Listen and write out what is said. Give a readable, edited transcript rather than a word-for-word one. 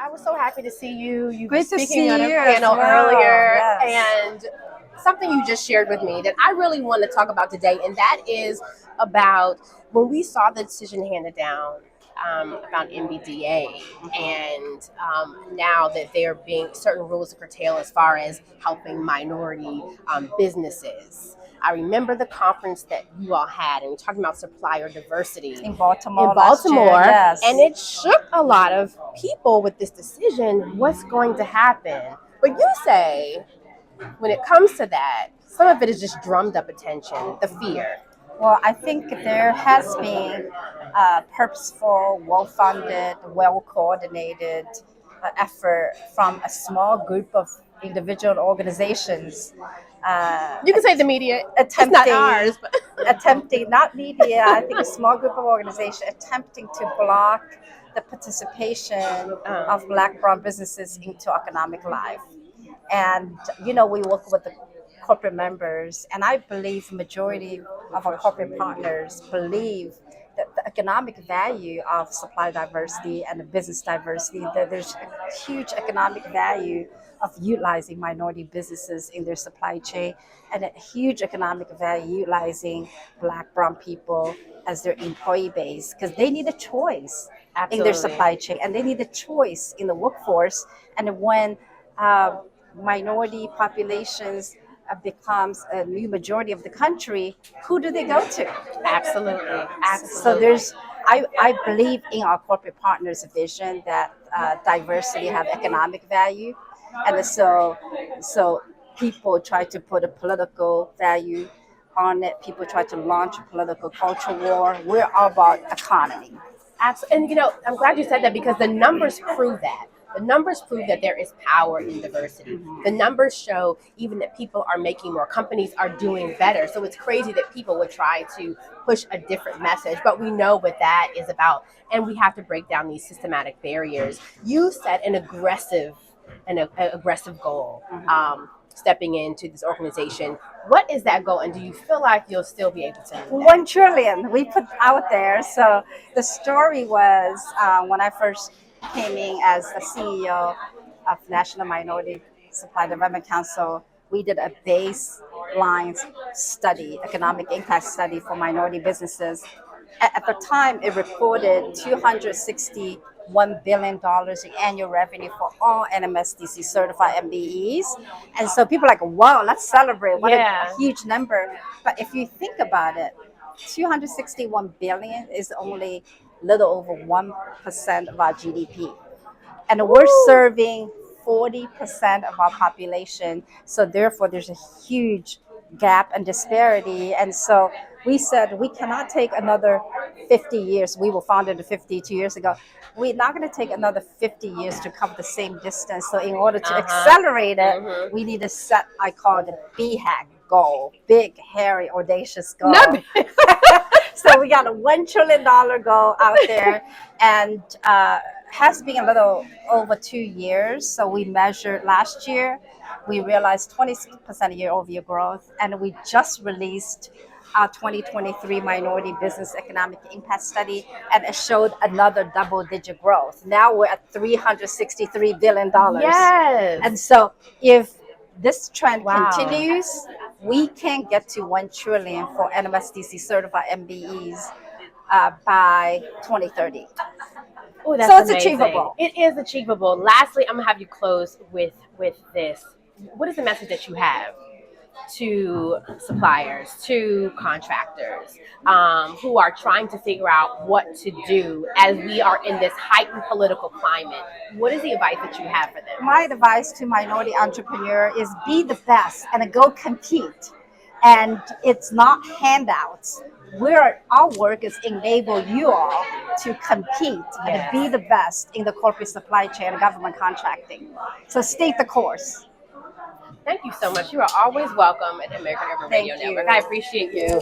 I was so happy to see you. You were Great to speaking see on a you as panel well. earlier, Yes. and something you just shared with me that I really want to talk about today, and that is about when we saw the decision handed down about MBDA, and now that there being certain rules to curtail as far as helping minority businesses. I remember the conference that you all had, and we talking about supplier diversity In Baltimore in last year, Baltimore, yes. and it shook a lot of people with this decision. What's going to happen? But you say when it comes to that, some of it is just drummed up attention, the fear. Well, I think there has been a purposeful, well-funded, well-coordinated effort from a small group of individual organizations You can say the media. It's not attempting, ours, but attempting, not media, I think a small group of organizations attempting to block the participation of Black, brown businesses into economic life. And, we work with the corporate members, and I believe the majority of our corporate partners believe that the economic value of supply diversity and the business diversity, that there's a huge economic value of utilizing minority businesses in their supply chain, and a huge economic value utilizing Black, brown people as their employee base, because they need a choice in their absolutely. supply chain, and they need a choice in the workforce. And when minority populations becomes a new majority of the country, who do they go to? Absolutely. So Absolutely. I believe in our corporate partners' vision that diversity have economic value, and so people try to put a political value on it. People try to launch a political culture war. We're all about economy. And I'm glad you said that because the numbers prove that. The numbers prove that there is power in diversity. The numbers show even that people are making more, companies are doing better. So it's crazy that people would try to push a different message, but we know what that is about, and we have to break down these systematic barriers. You set an aggressive goal. Stepping into this organization, what is that goal, and do you feel like you'll still be able to? 1 trillion we put out there. So the story was when I first came in as the CEO of National Minority Supply Development Council, we did a baseline study, economic impact study for minority businesses. At the time, it reported $261 billion in annual revenue for all NMSDC certified MBEs. And so people are like, wow, let's celebrate. What Yeah. a huge number. But if you think about it, 261 billion is only little over 1% of our GDP. And we're serving 40% of our population. So therefore, there's a huge gap and disparity. And so we said we cannot take another 50 years. We were founded 52 years ago. We're not going to take another 50 years to cover the same distance. So in order to accelerate it, we need to set, I call it a BHAG goal, big, hairy, audacious goal. No. So we got a $1 trillion goal out there, and has been a little over 2 years. So we measured last year, we realized 26% year-over-year growth, and we just released our 2023 Minority Business Economic Impact Study, and it showed another double-digit growth. Now we're at $363 billion. Yes. And so if this trend Wow. continues, we can get to 1 trillion for NMSDC certified MBEs by 2030. Oh, that's So it's amazing. achievable. It is achievable. Lastly, I'm gonna have you close with this. What is the message that you have to suppliers, to contractors who are trying to figure out what to do as we are in this heightened political climate? What is the advice that you have for them? My advice to minority entrepreneur is be the best and go compete. And it's not handouts. Our work is enable you all to compete and be the best in the corporate supply chain and government contracting. So stay the course. Thank you so much. You are always welcome at the American Urban Radio Thank you. Network. I appreciate you.